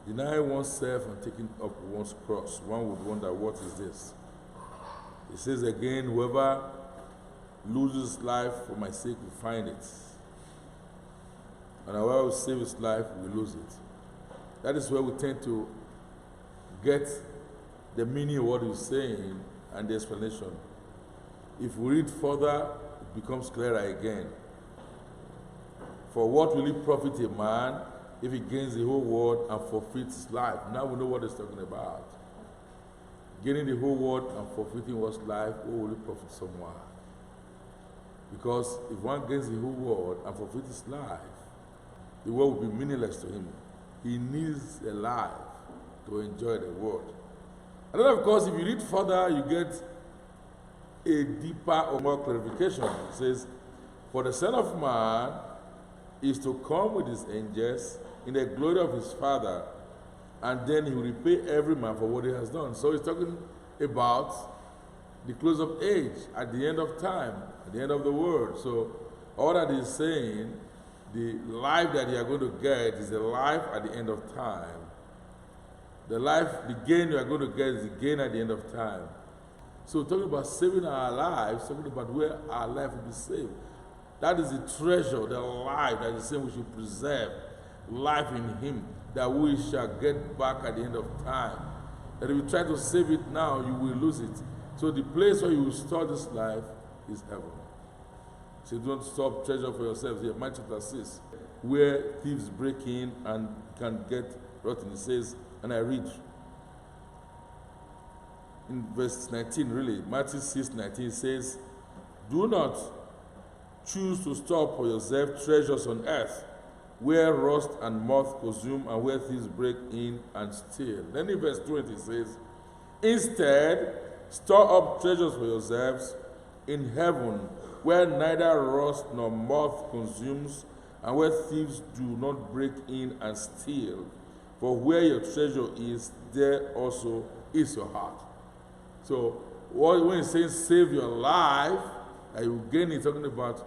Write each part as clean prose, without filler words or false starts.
Denying oneself and taking up one's cross. One would wonder, what is this? It says again, whoever loses life for my sake will find it. And whoever will save his life will lose it. That is where we tend to get the meaning of what he's saying and the explanation. If we read further, it becomes clearer again. For what will it profit a man if he gains the whole world and forfeits his life? Now we know what he's talking about. Gaining the whole world and forfeiting one's life, what will it profit someone? Because if one gains the whole world and forfeits his life, the world will be meaningless to him. He needs a life to enjoy the world. And then, of course, if you read further, you get a deeper or more clarification. It says, for the Son of Man is to come with his angels in the glory of his Father, and then he will repay every man for what he has done. So he's talking about the close of age, at the end of time, at the end of the world. So all that he's saying, the life that you are going to get is the life at the end of time. The gain you are going to get is the gain at the end of time. So talking about saving our lives, talking about where our life will be saved. That is the treasure, the life that is saying we should preserve. Life in him, that we shall get back at the end of time. That if you try to save it now, you will lose it. So the place where you will store this life is heaven. So don't stop treasure for yourselves here. Matthew chapter 6, where thieves break in and can get rotten. It says, and I read in verse 19, really, Matthew 6:19 says, do not choose to store up for yourself treasures on earth, where rust and moth consume and where thieves break in and steal. Then in verse 20 it says, instead, store up treasures for yourselves in heaven, where neither rust nor moth consumes, and where thieves do not break in and steal. For where your treasure is, there also is your heart. So when it says save your life, and you gain it, talking about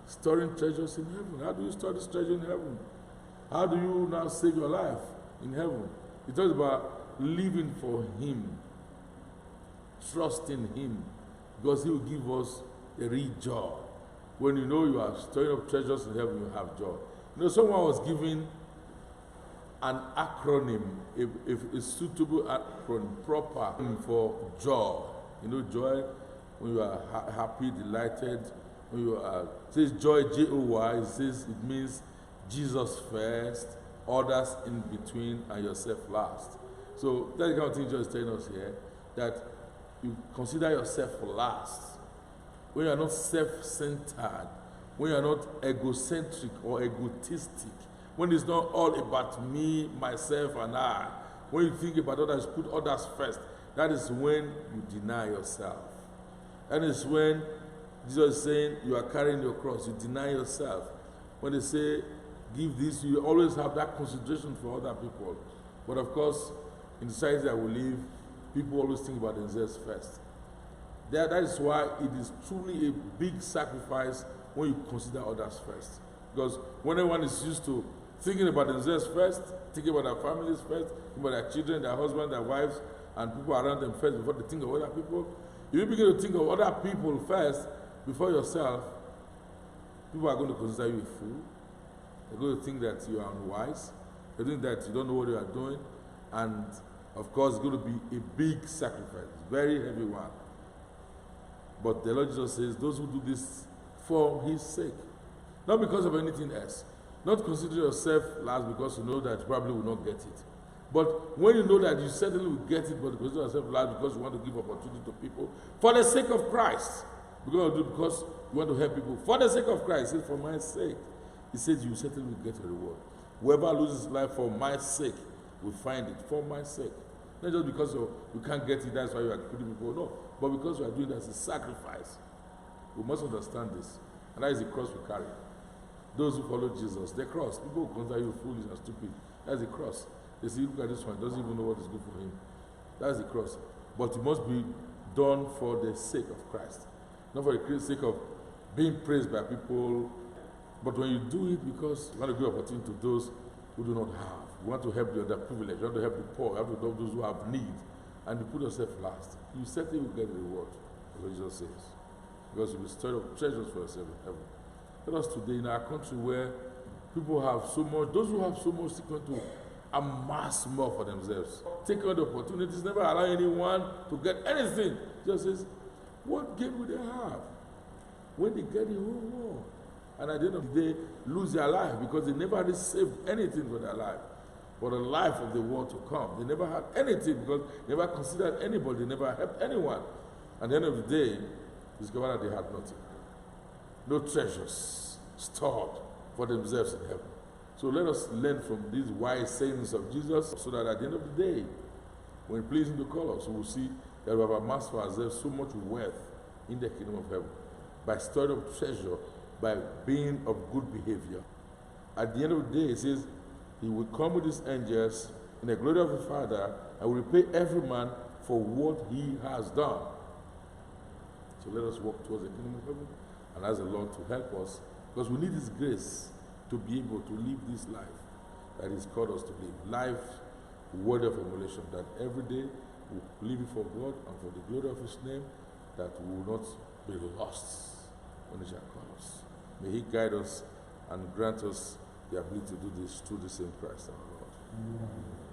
storing treasures in heaven. How do you store this treasure in heaven? How do you now save your life in heaven? It talks about living for him, trusting him, because he will give us a real joy. When you know you are storing up treasures in heaven, you have joy. You know, someone was giving an acronym, a suitable acronym, proper for joy. You know, joy, when you are happy, delighted, when you are, it says joy, J-O-Y, it means Jesus first, others in between, and yourself last. So that's the kind of thing Jesus is telling us here, that you consider yourself last. When you are not self-centered, when you are not egocentric or egotistic, when it's not all about me, myself, and I, when you think about others, put others first, that is when you deny yourself. That is when Jesus is saying you are carrying your cross, you deny yourself. When they say give this, you always have that consideration for other people. But of course, in the society that we live, people always think about themselves first. That is why it is truly a big sacrifice when you consider others first. Because when everyone is used to thinking about themselves first, thinking about their families first, thinking about their children, their husbands, their wives, and people around them first before they think of other people, if you begin to think of other people first before yourself, people are going to consider you a fool. They're going to think that you are unwise. They think that you don't know what you are doing. And of course, it's going to be a big sacrifice, very heavy one. But the Lord Jesus says, those who do this for his sake, not because of anything else. Not consider yourself last because you know that you probably will not get it. But when you know that you certainly will get it, but consider yourself last because you want to give opportunity to people, for the sake of Christ. Because you want to help people. For the sake of Christ, he says, for my sake. He says, you certainly will get a reward. Whoever loses life for my sake will find it, for my sake. Not just because you can't get it, that's why you are putting people, no. But because you are doing that as a sacrifice. We must understand this. And that is the cross we carry. Those who follow Jesus, the cross. People will consider you foolish and stupid. That's the cross. They say, look at this one, doesn't even know what is good for him. That's the cross. But it must be done for the sake of Christ. Not for the sake of being praised by people. But when you do it because you want to give opportunity to those who do not have. You want to help the underprivileged, you want to help the poor, you have to help those who have need, and you put yourself last. You certainly will get the reward, as what Jesus says. Because you will store up treasures for yourself in heaven. Let us today, in our country where people have so much, those who have so much seek to amass more for themselves. Take on the opportunities, never allow anyone to get anything. Just says, what gain will they have when they get the whole world? And at the end of the day, lose their life because they never received anything for their life. For the life of the world to come. They never had anything because they never considered anybody, they never helped anyone. At the end of the day, discover that they had nothing. No treasures stored for themselves in heaven. So let us learn from these wise sayings of Jesus so that at the end of the day, when pleasing to call us, we will see that we have amassed for ourselves so much wealth in the kingdom of heaven by storing up treasure, by being of good behavior. At the end of the day, it says, He will come with His angels in the glory of the Father and will repay every man for what he has done. So let us walk towards the kingdom of heaven and ask the Lord to help us, because we need His grace to be able to live this life that He's called us to live. Life worthy of emulation, that every day we live before God and for the glory of His name, that we will not be lost when He shall call us. May He guide us and grant us the ability to do this through the same Christ our Lord. Amen.